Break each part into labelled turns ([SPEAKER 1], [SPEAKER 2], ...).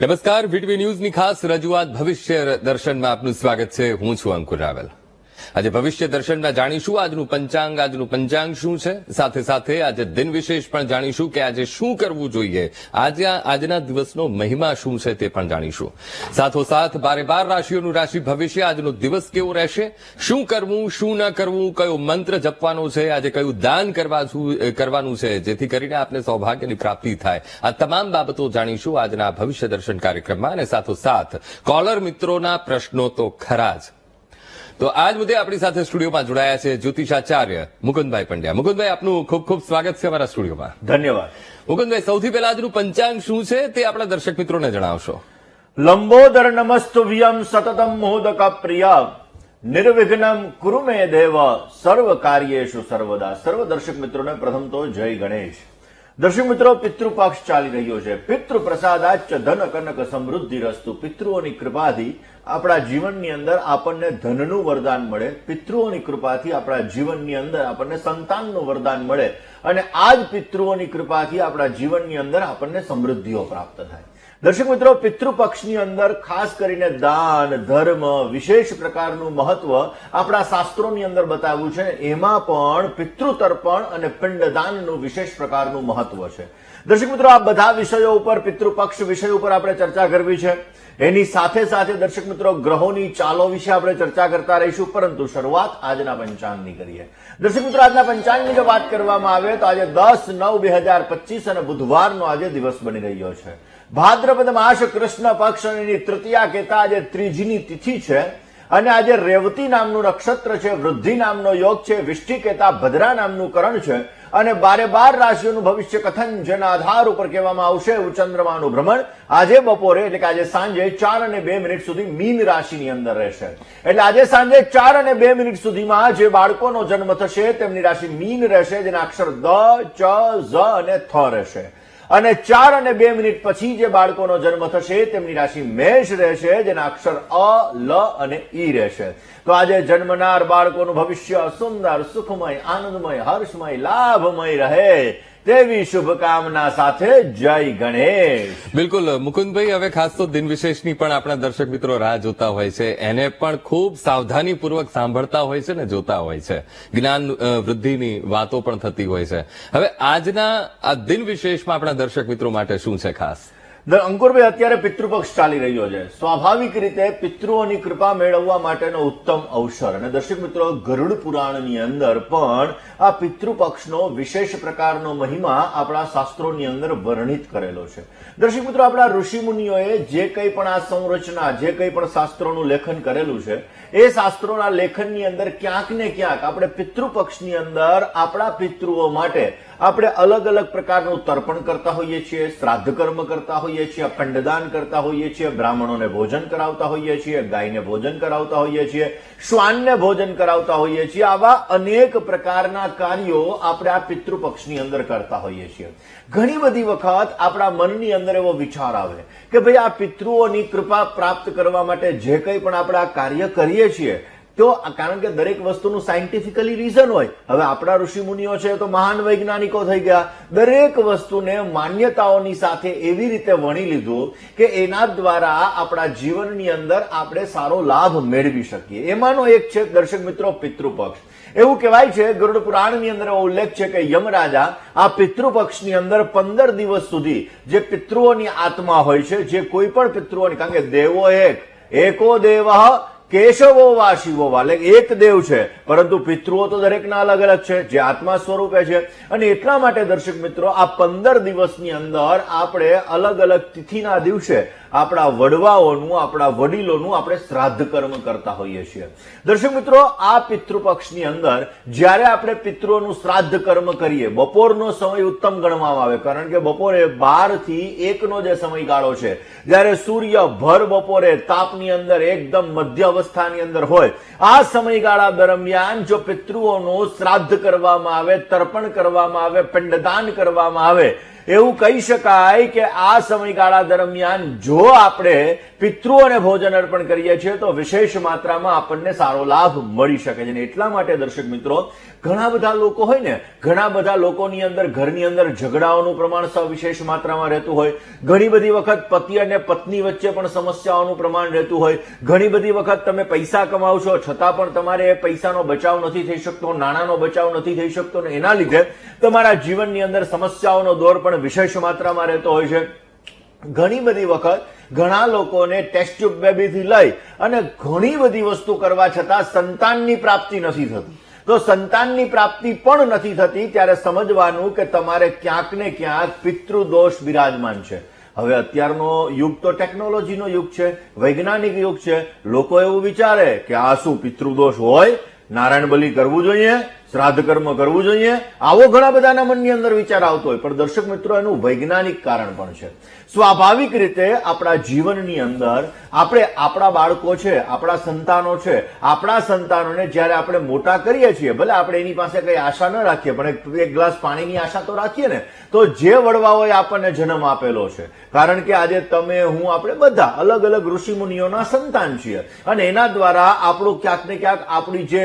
[SPEAKER 1] નમસ્કાર, વીટીવી ન્યૂઝની ખાસ રજૂઆત ભવિષ્ય દર્શનમાં આપનું સ્વાગત છે. હું છું અંકુર રાવલ. આજે ભવિષ્ય દર્શનમાં જાણીશું આજનું પંચાંગ શું છે. સાથે સાથે આજે દિન વિશેષ પણ જાણીશું કે આજે શું કરવું જોઈએ, આજના દિવસનો મહિમા શું છે તે પણ જાણીશું. સાથોસાથ 12 રાશિઓનું રાશિ ભવિષ્ય, આજનો દિવસ કેવો રહેશે, શું કરવું શું ન કરવું, કયો મંત્ર જપવાનો છે, આજે કયું દાન કરવાનું છે જેથી કરીને આપને સૌભાગ્યની પ્રાપ્તિ થાય. આ તમામ બાબતો જાણીશું આજના ભવિષ્ય દર્શન કાર્યક્રમમાં. અને સાથોસાથ કોલર મિત્રોના પ્રશ્નો તો ખરા જ. તો આજ મુદ્દે આપણી સાથે સ્ટુડિયોમાં જોડાયા છે જ્યોતિષાચાર્ય મુકુંદભાઈ પંડ્યા. મુકુંદભાઈ, આપનું ખૂબ ખૂબ સ્વાગત છે અમારા સ્ટુડિયોમાં.
[SPEAKER 2] ધન્યવાદ.
[SPEAKER 1] મુકુંદભાઈ, સૌથી પહેલા આજનું પંચાંગ શું છે તે આપણા દર્શક મિત્રોને જણાવશો.
[SPEAKER 2] લંબોદર નમસ્તુભ્યમ સતતમ મોદક પ્રિય નિર્વિઘ્નમ કુરુ મે દેવ સર્વ કાર્યેષુ સર્વદા. સર્વ દર્શક મિત્રોને પ્રથમ તો જય ગણેશ. દર્શક મિત્રો, પિતૃપક્ષ ચાલી રહ્યો છે. પિતૃ પ્રસાદાચ ધન કનક સમૃદ્ધિ રસ્તુ. પિતૃઓની કૃપાથી આપણા જીવનની અંદર આપણને ધનનું વરદાન મળે. પિતૃઓની કૃપાથી આપણા જીવનની અંદર આપણને સંતાનનું વરદાન મળે. અને આ જ પિતૃઓની કૃપાથી આપણા જીવનની અંદર આપણને સમૃદ્ધિઓ પ્રાપ્ત થાય. દર્શક મિત્રો, પિતૃપક્ષની અંદર ખાસ કરીને દાન ધર્મ વિશેષ પ્રકારનું મહત્વ આપણા શાસ્ત્રોની અંદર બતાવ્યું છે. એમાં પણ પિતૃતર્પણ અને પિંડદાનનું વિશેષ પ્રકારનું મહત્વ છે. દર્શક મિત્રો, આ બધા વિષયો ઉપર, પિતૃપક્ષ વિષય ઉપર આપણે ચર્ચા કરવી છે. એની સાથે સાથે દર્શક મિત્રો, ગ્રહોની ચાલો વિશે આપણે ચર્ચા કરતા રહીશું. પરંતુ શરૂઆત આજના પંચાંગની કરીએ. દર્શક મિત્રો, આજના પંચાંગની જો વાત કરવામાં આવે તો આજે 10/9/2025 અને બુધવારનો આજે દિવસ બની રહ્યો છે. ભાદ્રપદ માસ કૃષ્ણ પક્ષ અને એની તૃતીયા કહેતા આજે ત્રીજીની તિથિ છે. અને આજે રેવતી નામનું નક્ષત્ર છે, વૃદ્ધિ નામનો યોગ છે, વિષ્ટિ કહેતા ભદ્રા નામનું કરણ છે. અને 12 રાશિઓનું ભવિષ્ય કથન જેના આધાર ઉપર કહેવામાં આવશે એવું ચંદ્રમાનું ભ્રમણ આજે બપોરે એટલે કે આજે સાંજે 4:02 સુધી મીન રાશિની અંદર રહેશે. એટલે આજે સાંજે 4:02 સુધીમાં જે બાળકોનો જન્મ થશે તેમની રાશિ મીન રહેશે, જેના અક્ષર દ, ચ, ઝ અને થ રહેશે. અને 4:02 પછી જે બાળકોનો જન્મ થશે તેમની રાશિ મેષ રહેશે, જેના અક્ષર અ, લ અને ઈ રહેશે. તો આજે જન્મનાર બાળકોનું ભવિષ્ય સુંદર, સુખમય, આનંદમય, હર્ષમય, લાભમય રહે તેવી શુભકામના સાથે જય ગણેશ.
[SPEAKER 1] બિલકુલ મુકુંદભાઈ, હવે ખાસ તો દિન વિશેષની પણ આપણા દર્શક મિત્રો રાહ જોતા હોય છે. એને પણ ખૂબ સાવધાનીપૂર્વક સાંભળતા હોય છે ને જોતા હોય છે. જ્ઞાન વૃદ્ધિની વાતો પણ થતી હોય છે. હવે આજના આ દિન વિશેષમાં આપણા દર્શક મિત્રો માટે શું છે ખાસ?
[SPEAKER 2] અંકુરભાઈ, અત્યારે પિતૃપક્ષ ચાલી રહ્યો છે. સ્વાભાવિક રીતે પિતૃઓની કૃપા મેળવવા માટેનો ઉત્તમ અવસર. અને દર્શક મિત્રો, ગરુડ પુરાણની અંદર પણ આ પિતૃપક્ષનો વિશેષ પ્રકારનો મહિમા આપણા શાસ્ત્રોની અંદર વર્ણિત કરેલો છે. દર્શક મિત્રો, આપણા ઋષિ મુનિઓએ જે કંઈ પણ આ સંરચના, જે કંઈ પણ શાસ્ત્રોનું લેખન કરેલું છે, એ શાસ્ત્રોના લેખનની અંદર ક્યાંક ને ક્યાંક આપણે પિતૃપક્ષની અંદર આપણા પિતૃઓ માટે આપણે અલગ અલગ પ્રકારનું તર્પણ કરતા હોઈએ છીએ, શ્રાદ્ધ કર્મ કરતા હોઈએ છીએ, પિંડદાન કરતા હોઈએ છીએ, બ્રાહ્મણોને ભોજન કરાવતા હોઈએ છીએ, ગાયને ભોજન કરાવતા હોઈએ છીએ, શ્વાનને ભોજન કરાવતા હોઈએ છીએ. આવા અનેક પ્રકારના કાર્યો આપણે આ પિતૃપક્ષની અંદર કરતા હોઈએ છીએ. ઘણી બધી વખત આપણા મનની અંદર એવો વિચાર આવે કે ભાઈ આ પિતૃઓની કૃપા પ્રાપ્ત કરવા માટે જે કંઈ પણ આપણે આ કાર્ય કરીએ છીએ, તો કારણ કે દરેક વસ્તુનું સાયન્ટિફિકલી રીઝન હોય. હવે આપણા ઋષિ મુનિઓ છે તો મહાન વૈજ્ઞાનિકો થઈ ગયા. દરેક વસ્તુને માન્યતાઓની સાથે એવી રીતે વણી લીધું કે એના દ્વારા આપણા જીવનની અંદર આપણે સારો લાભ મેળવી શકીએ. એમાંનો એક છે દર્શક મિત્રો પિતૃપક્ષ. એવું કહેવાય છે, ગરુડ પુરાણની અંદર ઉલ્લેખ છે કે યમરાજા આ પિતૃપક્ષની અંદર 15 દિવસ સુધી જે પિતૃઓની આત્મા હોય છે, જે કોઈ પણ પિતૃઓની, કારણ કે દેવો એકો દેવ કેશવો વા શિવો વા, એટલે એક દેવ છે પરંતુ પિતૃઓ તો દરેકના અલગ અલગ છે, જે આત્મા સ્વરૂપે છે. અને એટલા માટે દર્શક મિત્રો, આ 15 દિવસની અંદર આપણે અલગ અલગ તિથિના દિવસે આપણા વડવાઓનું, આપણા વડીલોનું આપણે શ્રાદ્ધ કર્મ કરતા હોઈએ છીએ. દર્શક મિત્રો, આ પિતૃપક્ષની અંદર જ્યારે આપણે પિતૃઓનું શ્રાદ્ધ કર્મ કરીએ, બપોરનો સમય ઉત્તમ ગણવામાં આવે. કારણ કે બપોરે 12 થી 1નો જે સમયગાળો છે, જ્યારે સૂર્ય ભર બપોરે તાપની અંદર એકદમ મધ્ય અવસ્થાની અંદર હોય, આ સમયગાળા દરમિયાન જો પિતૃઓનું શ્રાદ્ધ કરવામાં આવે, તર્પણ કરવામાં આવે, પિંડદાન કરવામાં આવે, એવું કહી શકાય કે આ સમયગાળા દરમિયાન જો આપણે પિતૃઓને ભોજન અર્પણ કરીએ છીએ તો વિશેષ માત્રામાં આપણને સારો લાભ મળી શકે છે. અને એટલા માટે દર્શક મિત્રો ઘણા બધા લોકો હોય ને, ઘણા બધા લોકોની અંદર ઘરની અંદર ઝઘડાઓનું પ્રમાણ સવિશેષ માત્રામાં રહેતું હોય, ઘણી બધી વખત પતિ અને પત્ની વચ્ચે પણ સમસ્યાઓનું પ્રમાણ રહેતું હોય, ઘણી બધી વખત તમે પૈસા કમાવ છો છતાં પણ તમારે એ પૈસાનો બચાવ નથી થઈ શકતો, નાણાંનો બચાવ નથી થઈ શકતો, ને એના લીધે તમારા જીવનની અંદર સમસ્યાઓનો દોર પણ વિશેષ માત્રામાં રહેતો હોય છે. ઘણી બધી વખત ઘણા લોકોને ટેસ્ટ ટ્યુબ બેબીથી લઈ અને ઘણી બધી વસ્તુ કરવા છતાં સંતાનની પ્રાપ્તિ નથી થતી. તો સંતાનની પ્રાપ્તિ પણ નથી થતી ત્યારે સમજવાનું કે તમારે ક્યાંક ને ક્યાંક પિતૃદોષ બિરાજમાન છે. હવે અત્યારનો યુગ તો ટેકનોલોજીનો યુગ છે, વૈજ્ઞાનિક યુગ છે. લોકો એવું વિચારે કે આ શું પિતૃદોષ હોય, નારાયણ બલિ કરવું જોઈએ, શ્રાદ્ધ કર્મ કરવું જોઈએ, આવો ઘણા બધાના મનની અંદર વિચાર આવતો હોય. પણ દર્શક મિત્રો એનું વૈજ્ઞાનિક કારણ પણ છે. સ્વાભાવિક રીતે આપણા જીવનની અંદર આપણે આપણા બાળકો છે, આપણા સંતાનો છે, આપણા સંતાનોને જ્યારે આપણે મોટા કરીએ છીએ, ભલે આપણે એની પાસે કઈ આશા ન રાખીએ પણ એક ગ્લાસ પાણીની આશા તો રાખીએ ને, તો જે વડવાઓએ આપણને જન્મ આપેલો છે, કારણ કે આજે તમે હું આપણે બધા અલગ અલગ ઋષિ મુનિઓના સંતાન છીએ અને એના દ્વારા આપણું ક્યાંક ને ક્યાંક આપણી જે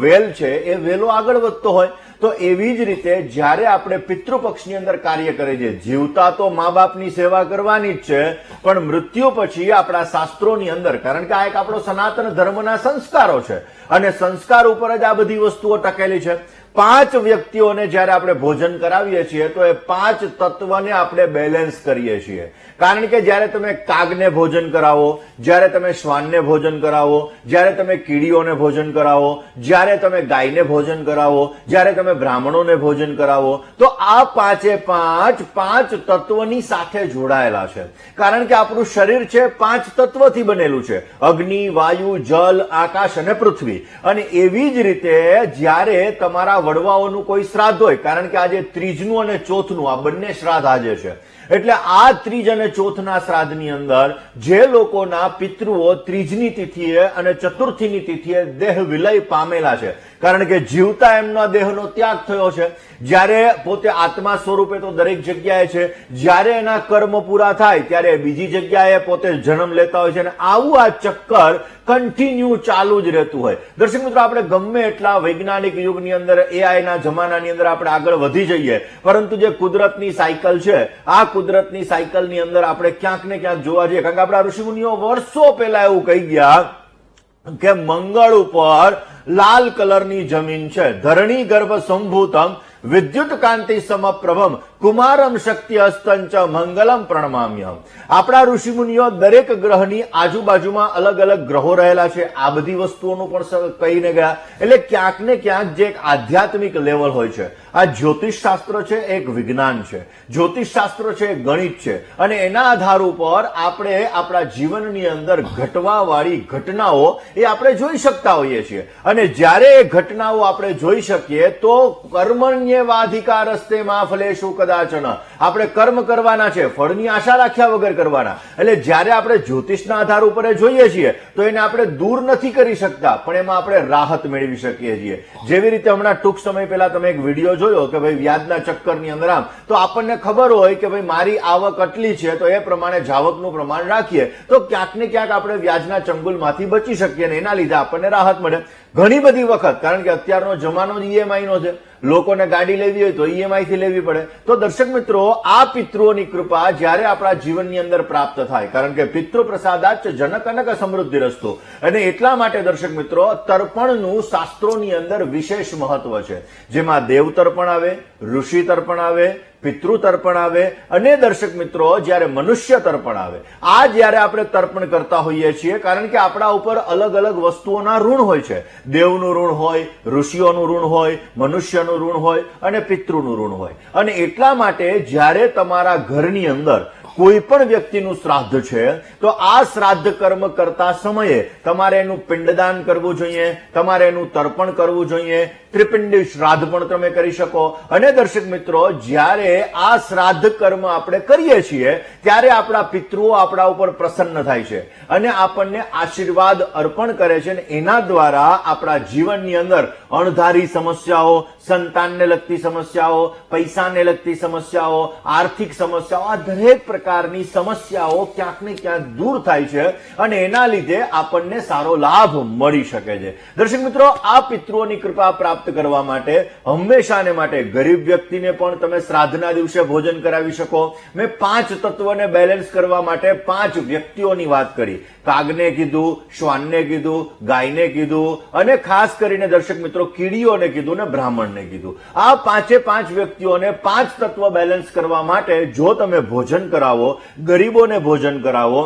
[SPEAKER 2] વેલ છે એ વેલો આગળ વધતો હોય. તો એવી જ રીતે જ્યારે આપણે પિતૃપક્ષની અંદર કાર્ય કરીએ છીએ, જીવતા તો મા બાપની સેવા કરવાની જ છે, પણ મૃત્યુ પછી આપણા શાસ્ત્રોની અંદર, કારણ કે આ એક આપણો સનાતન ધર્મના સંસ્કારો છે અને સંસ્કાર ઉપર જ આ બધી વસ્તુઓ ટકેલી છે. 5 વ્યક્તિઓને જ્યારે આપણે ભોજન કરાવીએ છીએ તો એ 5 તત્વને આપણે બેલેન્સ કરીએ છીએ. કારણ કે જ્યારે તમે કાગને ભોજન કરાવો, જ્યારે તમે શ્વાનને ભોજન કરાવો, જ્યારે તમે કીડીઓને ભોજન કરાવો, જ્યારે તમે ગાયને ભોજન કરાવો, જ્યારે તમે બ્રાહ્મણોને ભોજન કરાવો, તો આ 5 તત્વની સાથે જોડાયેલા છે. કારણ કે આપણું શરીર છે 5 તત્વથી બનેલું છે: અગ્નિ, વાયુ, જલ, આકાશ અને પૃથ્વી. અને એવી જ રીતે જ્યારે તમારા વડવાઓનું કોઈ શ્રાદ્ધ હોય, કારણ કે આજે ત્રીજનું અને ચોથનું આ બંને શ્રાદ્ધ આજે છે, એટલે આ ત્રીજ અને ચોથના શ્રાદ્ધની અંદર જે લોકોના પિતૃઓ ત્રીજની તિથિએ અને ચતુર્થીની તિથિએ દેહ વિલય પામેલા છે, કારણ કે જીવતા એમના દેહનો ત્યાગ થયો છે, જ્યારે પોતે આત્મા સ્વરૂપે તો દરેક જગ્યાએ છે, જ્યારે એના કર્મ પૂરા થાય ત્યારે બીજી જગ્યાએ પોતે જન્મ લેતા હોય છે અને આવું આ ચક્કર કન્ટિન્યુ ચાલુ જ રહેતું હોય. દર્શક મિત્રો, આપણે ગમે એટલા વૈજ્ઞાનિક યુગની અંદર, એઆઈ ના જમાનાની અંદર આપણે આગળ વધી જઈએ, પરંતુ જે કુદરતની સાયકલ છે, આ કુદરતની સાયકલની અંદર આપણે ક્યાંક ને ક્યાંક જોવા જઈએ. કારણ કે આપણા ઋષિમુનિઓ વર્ષો પહેલા એવું કહી ગયા કે મંગળ ઉપર લાલ કલરની જમીન છે, ધરણી ગર્ભ સંભૂતમ વિદ્યુત કાંતિ સમપ્રભમ કુમારમ શક્તિ હસ્તંચ મંગલમ પ્રણમામ્યહમ. આપણા ઋષિમુનિઓ દરેક ગ્રહની આજુબાજુમાં અલગ અલગ ગ્રહો રહેલા છે, આ બધી વસ્તુઓનું પણ કહીને ગયા. એટલે ક્યાંક ને ક્યાંક જે એક આધ્યાત્મિક લેવલ હોય છે, આ જ્યોતિષ શાસ્ત્ર છે, એક વિજ્ઞાન છે, જ્યોતિષ શાસ્ત્ર છે, ગણિત છે, અને એના આધાર ઉપર આપણે આપણા જીવનની અંદર ઘટવાવાળી ઘટનાઓ એ આપણે જોઈ શકતા હોઈએ છીએ. અને જ્યારે એ ઘટનાઓ આપણે જોઈ શકીએ તો કર્મણ્યવાધિકારસ્તે મા ફલેષુ કદાચન, આપણે કર્મ કરવાના છે, ફળની આશા રાખ્યા વગર કરવાના. એટલે જ્યારે આપણે જ્યોતિષના આધાર ઉપર જોઈએ છીએ તો એને આપણે દૂર નથી કરી શકતા, પણ એમાં આપણે રાહત મેળવી શકીએ છીએ. જેવી રીતે હમણાં ટૂંક સમય પહેલા તમે એક વિડીયો જોયો કે ભાઈ વ્યાજના ચક્કરની અંદર આમ, તો આપણને ખબર હોય કે ભાઈ મારી આવક આટલી છે તો એ પ્રમાણે જાવકનું પ્રમાણ રાખીએ તો ક્યાંક ને ક્યાંક આપણે વ્યાજના ચંગુલમાંથી બચી શકીએ અને એના લીધે આપણને રાહત મળે. ઘણી બધી વખત, કારણ કે અત્યારનો જમાનો જ ઈએમઆઈ નો છે, લોકોને ગાડી લેવી હોય તો ઈએમઆઈ થી લેવી પડે. તો દર્શક મિત્રો, આ પિતૃઓની કૃપા જ્યારે આપણા જીવનની અંદર પ્રાપ્ત થાય, કારણ કે પિતૃ પ્રસાદાચ જનક અનક સમૃદ્ધિ રસ્તો, અને એટલા માટે દર્શક મિત્રો તર્પણનું શાસ્ત્રોની અંદર વિશેષ મહત્વ છે, જેમાં દેવ તર્પણ આવે, ઋષિ તર્પણ આવે, પિતૃ તર્પણ આવે અને દર્શક મિત્રો જ્યારે મનુષ્ય તર્પણ આવે. આ જ્યારે આપણે તર્પણ કરતા હોઈએ છીએ, કારણ કે આપણા ઉપર અલગ અલગ વસ્તુઓના ઋણ હોય છે. દેવનું ઋણ હોય, ઋષિઓનું ઋણ હોય, મનુષ્યનું ઋણ હોય અને પિતૃનું ઋણ હોય. અને એટલા માટે જ્યારે તમારા ઘરની અંદર કોઈ પણ વ્યક્તિનું શ્રાદ્ધ છે તો આ શ્રાદ્ધ કર્મ કરતા સમયે તમારે એનું પિંડદાન કરવું જોઈએ, તમારે એનું તર્પણ કરવું જોઈએ. ત્રિપિંડી શ્રાદ્ધ પણ તમે કરી શકો. અને દર્શક મિત્રો, જ્યારે આ શ્રાદ્ધ કર્મ આપણે કરીએ છીએ ત્યારે આપણા પિતૃઓ આપણા ઉપર પ્રસન્ન થાય છે અને આપણને આશીર્વાદ અર્પણ કરે છે અને એના દ્વારા આપણા જીવનની અંદર અણધારી સમસ્યાઓ, સંતાનને લગતી સમસ્યાઓ, પૈસાને લગતી સમસ્યાઓ, આર્થિક સમસ્યાઓ, આ દરેક પ્રકારની સમસ્યાઓ ક્યાંક ને ક્યાંક દૂર થાય છે અને એના લીધે આપણને સારો લાભ મળી શકે છે. દર્શક મિત્રો, આ પિતૃઓની કૃપા પ્રાપ્ત કરવા માટે હંમેશાને માટે ગરીબ વ્યક્તિને પણ તમે શ્રાદ્ધના દિવસે ભોજન કરાવી શકો. મેં 5 તત્વોને બેલેન્સ કરવા માટે 5 વ્યક્તિઓની વાત કરી. કાગને કીધું, શ્વાનને કીધું, ગાયને કીધું અને ખાસ કરીને દર્શક મિત્રો કીડીઓને કીધું ને બ્રાહ્મણને કીધું. આ 5 વ્યક્તિઓને 5 તત્વ બેલેન્સ કરવા માટે જો તમે ભોજન કરાવો, ગરીબોને ભોજન કરાવો,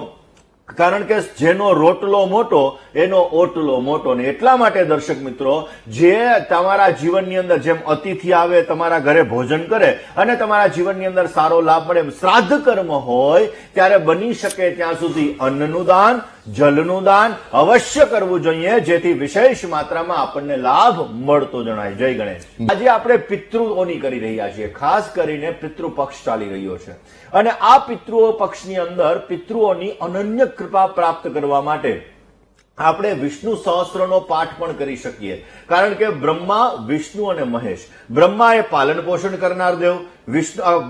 [SPEAKER 2] કારણ કે જેનો રોટલો મોટો એનો ઓટલો મોટો. ને એટલા માટે દર્શક મિત્રો, જે તમારા જીવનની અંદર જેમ અતિથિ આવે, તમારા ઘરે ભોજન કરે અને તમારા જીવનની અંદર સારો લાભ મળે, શ્રાદ્ધ કર્મ હોય ત્યારે બની શકે ત્યાં સુધી અન્નનું દાન, જલનું દાન અવશ્ય કરવું જોઈએ, જેથી વિશેષ માત્રામાં આપણને લાભ મળતો જણાય. જય ગણેશ. આજે આપણે પિતૃઓની કરી રહ્યા છીએ, ખાસ કરીને પિતૃ પક્ષ ચાલી રહ્યો છે અને આ પિતૃઓ પક્ષની અંદર પિતૃઓની અનન્ય કૃપા પ્રાપ્ત કરવા માટે આપણે વિષ્ણુ સહસ્ત્રનો પાઠ પણ કરી શકીએ. કારણ કે બ્રહ્મા, વિષ્ણુ અને મહેશ. બ્રહ્મા એ પાલન પોષણ કરનાર દેવ,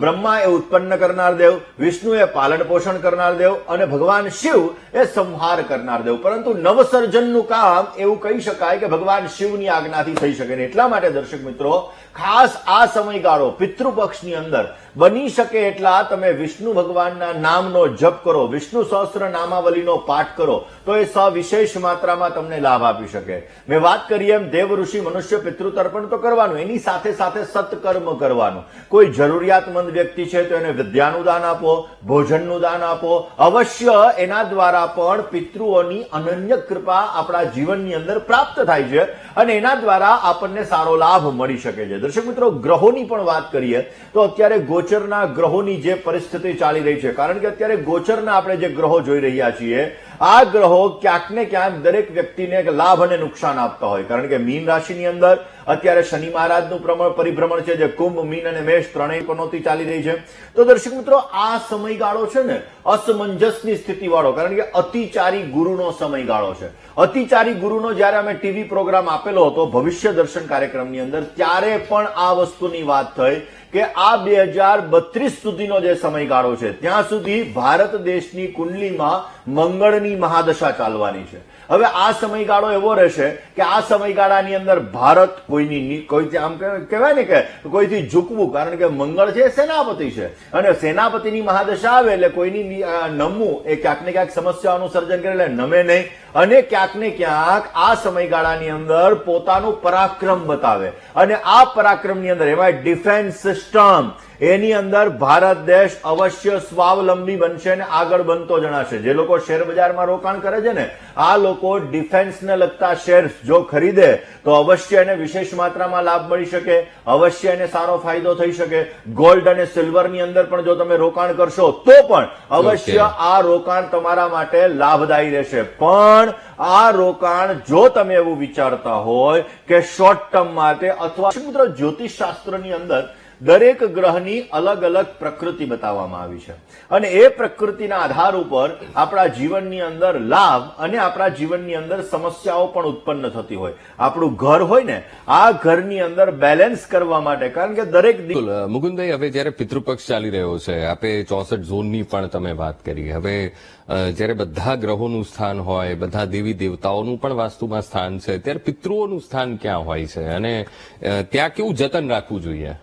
[SPEAKER 2] બ્રહ્મા એ ઉત્પન્ન કરનાર દેવ, વિષ્ણુ એ પાલન પોષણ કરનાર દેવ અને ભગવાન શિવ એ સંહાર કરનાર દેવ. પરંતુ નવસર્જનનું કામ એવું કહી શકાય કે ભગવાન શિવની આજ્ઞાથી થઈ શકે. એટલા માટે દર્શક મિત્રો, ખાસ આ સમયગાળો પિતૃપક્ષની અંદર બની શકે એટલા તમે વિષ્ણુ ભગવાનના નામનો જપ કરો, વિષ્ણુ સહસ્ત્ર નામાવલીનો પાઠ કરો તો એ સવિશેષ માત્રામાં તમને લાભ આપી શકે. મેં વાત કરી એમ દેવ, ઋષિ, મનુષ્ય પિતૃ તર્પણ તો કરવાનું, એની સાથે સાથે સત્કર્મ કરવાનું. કોઈ જરૂરિયાતમંદ વ્યક્તિ છે તો એને વિદ્યાનું દાન આપો, ભોજનનું દાન આપો. અવશ્ય એના દ્વારા પણ પિતૃઓની અનન્ય કૃપા આપણા જીવનની અંદર પ્રાપ્ત થાય છે અને એના દ્વારા આપણને સારો લાભ મળી શકે છે. દર્શક મિત્રો, ગ્રહોની પણ વાત કરીએ તો અત્યારે ગોચરના ગ્રહોની જે પરિસ્થિતિ ચાલી રહી છે, કારણ કે અત્યારે ગોચરના આપણે જે ગ્રહો જોઈ રહ્યા છીએ, આ ગ્રહો ક્યાંક ને ક્યાંક દરેક વ્યક્તિને લાભ અને નુકસાન આપતા હોય. કારણ કે મીન રાશિની અંદર અત્યારે શનિ મહારાજનું પરિભ્રમણ છે, જે કુંભ, મીન અને મેષ ત્રણેય પનોતી ચાલી રહી છે. તો દર્શક મિત્રો, આ સમયગાળો છે ને અસમંજસની સ્થિતિ વાળો, કારણ કે અતિચારી ગુરુનો સમયગાળો છે. અતિચારી ગુરુનો જયારે અમે ટીવી પ્રોગ્રામ આપેલો હતો ભવિષ્ય દર્શન કાર્યક્રમની અંદર, ત્યારે પણ આ વસ્તુની વાત થઈ કે આ 2032 સુધીનો જે સમયગાળો છે ત્યાં સુધી ભારત દેશની કુંડલીમાં મંગળની મહાદશા ચાલવાની છે. હવે આ સમયગાળો એવો રહેશે કે આ સમયગાળાની અંદર ભારત કોઈ આમ કહેવાય ને કે કોઈથી ઝૂકવું, કારણ કે મંગળ છે સેનાપતિ છે અને સેનાપતિની મહાદશા આવે એટલે કોઈની નમવું એ ક્યાંક ને ક્યાંક સમસ્યાઓનું સર્જન કરે, એટલે નમે નહીં અને ક્યાંક ને ક્યાંક આ સમયગાળાની અંદર પોતાનું પરાક્રમ બતાવે. અને આ પરાક્રમની અંદર એમાં ડિફેન્સ સિસ્ટમ, એની અંદર ભારત દેશ અવશ્ય સ્વાવલંબી બનશે અને આગળ બનતો જણાશે. જે લોકો શેર બજારમાં રોકાણ કરે છે ને, આ લોકો ડિફેન્સને લગતા શેર્સ જો ખરીદે તો અવશ્ય એને વિશેષ માત્રામાં લાભ મળી શકે, અવશ્ય એને સારો ફાયદો થઈ શકે. ગોલ્ડ અને સિલ્વરની અંદર પણ જો તમે રોકાણ કરશો તો પણ અવશ્ય આ રોકાણ તમારા માટે લાભદાયી રહેશે. પણ આ રોકાણ જો તમે એવું વિચારતા હોય કે શોર્ટ ટર્મ માટે, અથવા મિત્રો જ્યોતિષ શાસ્ત્રની અંદર દરેક ગ્રહની અલગ અલગ પ્રકૃતિ બતાવવામાં આવી છે અને એ પ્રકૃતિના આધાર ઉપર આપણા જીવનની અંદર લાભ અને આપણા જીવનની અંદર સમસ્યાઓ પણ ઉત્પન્ન થતી હોય. આપણું ઘર હોય ને, આ ઘરની અંદર બેલેન્સ કરવા માટે, કારણ કે દરેક
[SPEAKER 1] મુકુંદભાઈ, હવે જયારે પિતૃપક્ષ ચાલી રહ્યો છે, આપે 64 ઝોનની પણ તમે વાત કરી. હવે જયારે બધા ગ્રહોનું સ્થાન હોય, બધા દેવી દેવતાઓનું પણ વાસ્તુમાં સ્થાન છે, ત્યારે પિતૃઓનું સ્થાન ક્યાં હોય છે અને ત્યાં કેવું જતન રાખવું જોઈએ?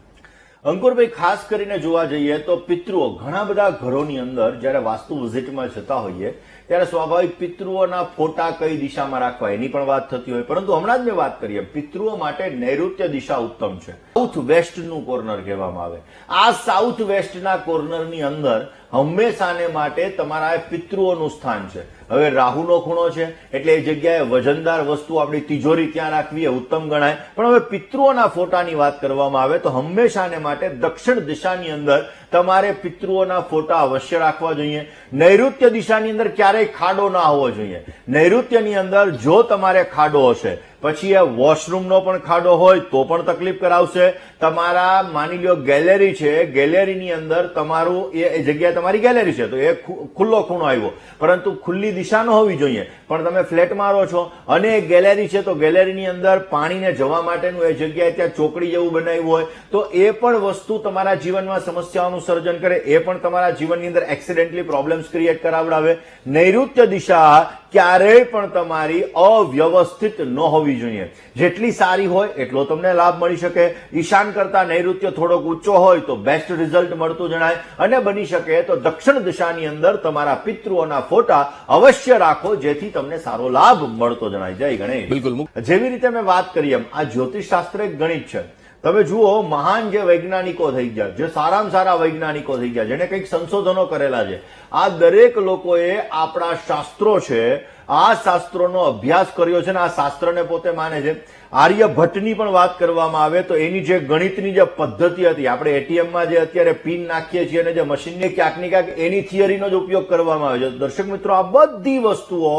[SPEAKER 2] અંકુરભાઈ, ખાસ કરીને જોવા જઈએ તો પિતૃઓ ઘણા બધા ઘરોની અંદર જયારે વાસ્તુ વિઝિટમાં જતા હોઈએ ત્યારે સ્વાભાવિક પિતૃઓના ફોટા કઈ દિશામાં રાખવા એની પણ વાત થતી હોય. પરંતુ હમણાં જ મેં વાત કરીએ, પિતૃઓ માટે નૈઋત્ય દિશા ઉત્તમ છે. સાઉથ વેસ્ટનું કોર્નર કહેવામાં આવે. આ સાઉથ વેસ્ટના કોર્નરની અંદર હંમેશાને માટે તમારા પિતૃઓનું સ્થાન છે. હવે રાહુનો ખૂણો છે એટલે એ જગ્યાએ વજનદાર વસ્તુ આપણી તિજોરી ત્યાં રાખવી એ ઉત્તમ ગણાય. પણ હવે પિતૃઓના ફોટાની વાત કરવામાં આવે તો હંમેશાને માટે દક્ષિણ દિશાની અંદર તમારે પિતૃઓના ફોટા અવશ્ય રાખવા જોઈએ. નૈઋત્ય દિશાની અંદર ક્યારેય ખાડો ના હોવો જોઈએ. નૈઋત્યની અંદર જો તમારે ખાડો હશે, પછી એ વોશરૂમનો પણ ખાડો હોય તો પણ તકલીફ કરાવશે. તમારા માની લો ગેલેરી છે, ગેલેરીની અંદર તમારું એ જગ્યાએ તમારી ગેલેરી છે તો એ ખુલ્લો ખૂણો આવ્યો, પરંતુ ખુલ્લી દિશા ન હોવી જોઈએ. પણ તમે ફ્લેટમાં રહો છો અને એ ગેલેરી છે તો ગેલેરીની અંદર પાણીને જવા માટેનું એ જગ્યાએ ત્યાં ચોકડી જેવું બનાવ્યું હોય તો એ પણ વસ્તુ તમારા જીવનમાં સમસ્યાઓનું સર્જન કરે, એ પણ તમારા જીવનની અંદર એક્સિડેન્ટલી પ્રોબ્લેમ્સ ક્રિએટ કરાવડાવે. નૈઋત્ય દિશા ક્યારેય પણ તમારી અવ્યવસ્થિત ન હોવી જોઈએ. જેટલી સારી હોય એટલો તમને લાભ મળી શકે. ઈશાન કરતા નૈઋત્ય થોડોક ઊંચો હોય તો બેસ્ટ રિઝલ્ટ મળતું જણાય, અને બની શકે તો દક્ષિણ દિશાની અંદર તમારા પિતૃઓના ફોટા અવશ્ય રાખો, જેથી તમને સારો લાભ મળતો જણાય. જય ગણેશ.
[SPEAKER 1] બિલકુલ.
[SPEAKER 2] જેવી રીતે મેં વાત કરી એમ આ જ્યોતિષ શાસ્ત્ર એક ગણિત છે. તમે જુઓ, મહાન જે વૈજ્ઞાનિકો થઈ ગયા, જે સારામાં સારા વૈજ્ઞાનિકો થઈ ગયા, જેને કંઈક સંશોધનો કરેલા છે, આ દરેક લોકોએ આપણા શાસ્ત્રો છે, આ શાસ્ત્રોનો અભ્યાસ કર્યો છે ને આ શાસ્ત્રને પોતે માને છે. આર્યભટ્ટની પણ વાત કરવામાં આવે તો એની જે ગણિતની જે પદ્ધતિ હતી, આપણે એટીએમમાં જે અત્યારે પિન નાખીએ છીએ અને જે મશીનની ક્યાંક ને ક્યાંક એની થિયરીનો જ ઉપયોગ કરવામાં આવે છે. દર્શક મિત્રો, આ બધી વસ્તુઓ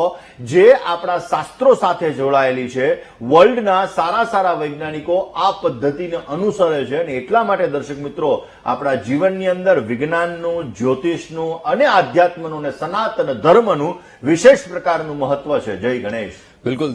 [SPEAKER 2] જે આપણા શાસ્ત્રો સાથે જોડાયેલી છે, વર્લ્ડના સારા સારા વૈજ્ઞાનિકો આ પદ્ધતિને અનુસરે છે, અને એટલા માટે દર્શક મિત્રો આપણા જીવનની અંદર વિજ્ઞાનનું, જ્યોતિષનું અને આધ્યાત્મનું અને સનાતન ધર્મનું વિશેષ પ્રકારનું મહત્વ છે. જય ગણેશ.
[SPEAKER 1] બિલકુલ.